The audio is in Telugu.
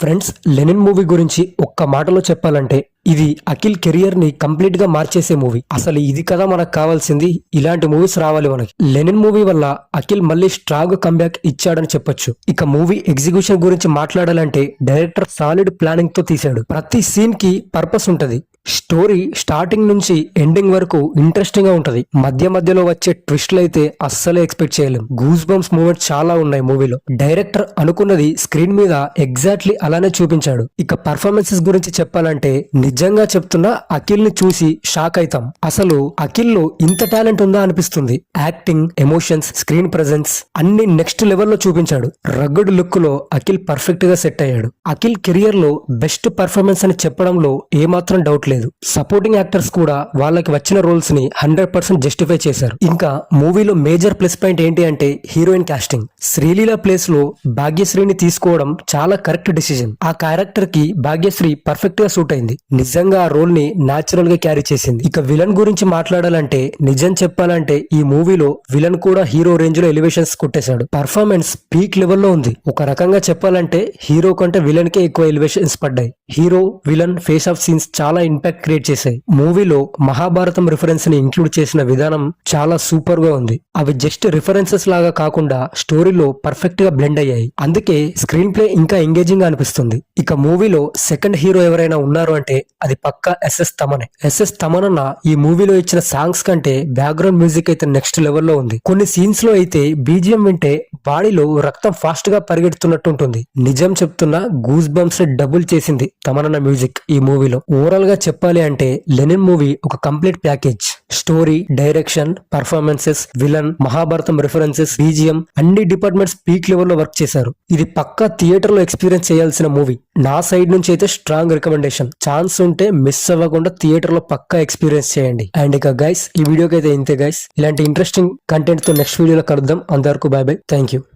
ఫ్రెండ్స్, లెనిన్ మూవీ గురించి ఒక్క మాటలో చెప్పాలంటే ఇది అఖిల్ కెరియర్ ని కంప్లీట్ గా మార్చేసే మూవీ. అసలు ఇది కదా మనకు కావాల్సింది. ఇలాంటి మూవీస్ రావాలి మనకి. లెనిన్ మూవీ వల్ల అఖిల్ మళ్ళీ స్ట్రాంగ్ కంబ్యాక్ ఇచ్చాడని చెప్పొచ్చు. ఇక మూవీ ఎగ్జిక్యూషన్ గురించి మాట్లాడాలంటే డైరెక్టర్ సాలిడ్ ప్లానింగ్ తో తీశాడు. ప్రతి సీన్ కి పర్పస్ ఉంటది. స్టోరీ స్టార్టింగ్ నుంచి ఎండింగ్ వరకు ఇంట్రెస్టింగ్ గా ఉంటది. మధ్య మధ్యలో వచ్చే ట్విస్ట్లు అయితే అస్సలే ఎక్స్పెక్ట్ చేయలేం. గూస్ బంప్స్ మూమెంట్స్ చాలా ఉన్నాయి మూవీలో. డైరెక్టర్ అనుకున్నది స్క్రీన్ మీద ఎగ్జాక్ట్లీ అలానే చూపించాడు. ఇక పర్ఫార్మెన్సెస్ గురించి చెప్పాలంటే నిజంగా చెప్తున్నా అఖిల్ ని చూసి షాక్ అయితాం. అసలు అఖిల్ లో ఇంత టాలెంట్ ఉందా అనిపిస్తుంది. యాక్టింగ్, ఎమోషన్స్, స్క్రీన్ ప్రెజెన్స్ అన్ని నెక్స్ట్ లెవెల్లో చూపించాడు. రగ్గుడ్ లుక్ లో అఖిల్ పర్ఫెక్ట్ గా సెట్ అయ్యాడు. అఖిల్ కెరియర్ లో బెస్ట్ పర్ఫార్మెన్స్ అని చెప్పడంలో ఏమాత్రం డౌట్ లేదు. సపోర్టింగ్ యాక్టర్స్ కూడా వాళ్ళకి వచ్చిన రోల్స్ ని 100% జస్టిఫై చేశారు. ఇంకా మూవీలో మేజర్ ప్లస్ పాయింట్ ఏంటి అంటే హీరోయిన్ కాస్టింగ్. శ్రీలీల ప్లేస్ లో భాగ్యశ్రీని తీసుకోవడం చాలా కరెక్ట్ డిసిజన్. ఆ క్యారెక్టర్ కి భాగ్యశ్రీ పర్ఫెక్ట్ గా సూట్ అయింది. నిజంగా ఆ రోల్ ని నాచురల్ గా క్యారీ చేసింది. ఇక విలన్ గురించి మాట్లాడాలంటే నిజం చెప్పాలంటే ఈ మూవీలో విలన్ కూడా హీరో రేంజ్ లో ఎలివేషన్స్ కొట్టేశాడు. పర్ఫార్మెన్స్ పీక్ లెవెల్లో ఉంది. ఒక రకంగా చెప్పాలంటే హీరో కంటే విలన్ కే ఎక్కువ ఎలివేషన్స్ పడ్డాయి. Hero villain face of scenes చాలా ఇంపాక్ట్ క్రియేట్ చేశాయి. మూవీలో మహాభారతం రిఫరెన్స్ ని ఇంక్లూడ్ చేసిన విధానం చాలా సూపర్ గా ఉంది. అవి జస్ట్ రిఫరెన్సెస్ లాగా కాకుండా స్టోరీలో పర్ఫెక్ట్ గా బ్లెండ్ అయ్యాయి. అందుకే స్క్రీన్ ప్లే ఇంకా ఎంగేజింగ్ గా అనిపిస్తుంది. ఇక మూవీలో సెకండ్ హీరో ఎవరైనా ఉన్నారు అంటే అది పక్కా ఎస్ఎస్ తమనే. ఎస్ఎస్ తమనన్న ఈ మూవీలో ఇచ్చిన సాంగ్స్ కంటే బ్యాక్గ్రౌండ్ మ్యూజిక్ అయితే నెక్స్ట్ లెవెల్లో ఉంది. కొన్ని సీన్స్ లో అయితే బీజిఎం వింటే బాడీలో రక్తం ఫాస్ట్ గా పరిగెడుతున్నట్టు ఉంటుంది. నిజం చెప్తున్నా గూస్ బంప్స్ డబుల్ చేసింది తమనన్న మ్యూజిక్ ఈ మూవీలో. ఓవరాల్ గా చెప్పాలి అంటే లెనిన్ మూవీ ఒక complete package. Story, direction, performances, villain, Mahabharatam references, BGM అన్ని డిపార్ట్మెంట్స్ పీక్ లెవెల్లో వర్క్ చేశారు. ఇది పక్కా థియేటర్ లో ఎక్స్పీరియన్స్ చేయాల్సిన మూవీ. నా సైడ్ నుంచి అయితే స్ట్రాంగ్ రికమెండేషన్. ఛాన్స్ ఉంటే మిస్ అవ్వకుండా థియేటర్ లో పక్కా ఎక్స్పీరియన్స్ చేయండి. అండ్ ఇక గైస్, ఈ వీడియోకి అయితే ఇంతే గైస్. ఇలాంటి ఇంట్రెస్టింగ్ కంటెంట్ తో నెక్స్ట్ వీడియోలో కలుద్దాం. అంతవరకు బై బై. Thank you.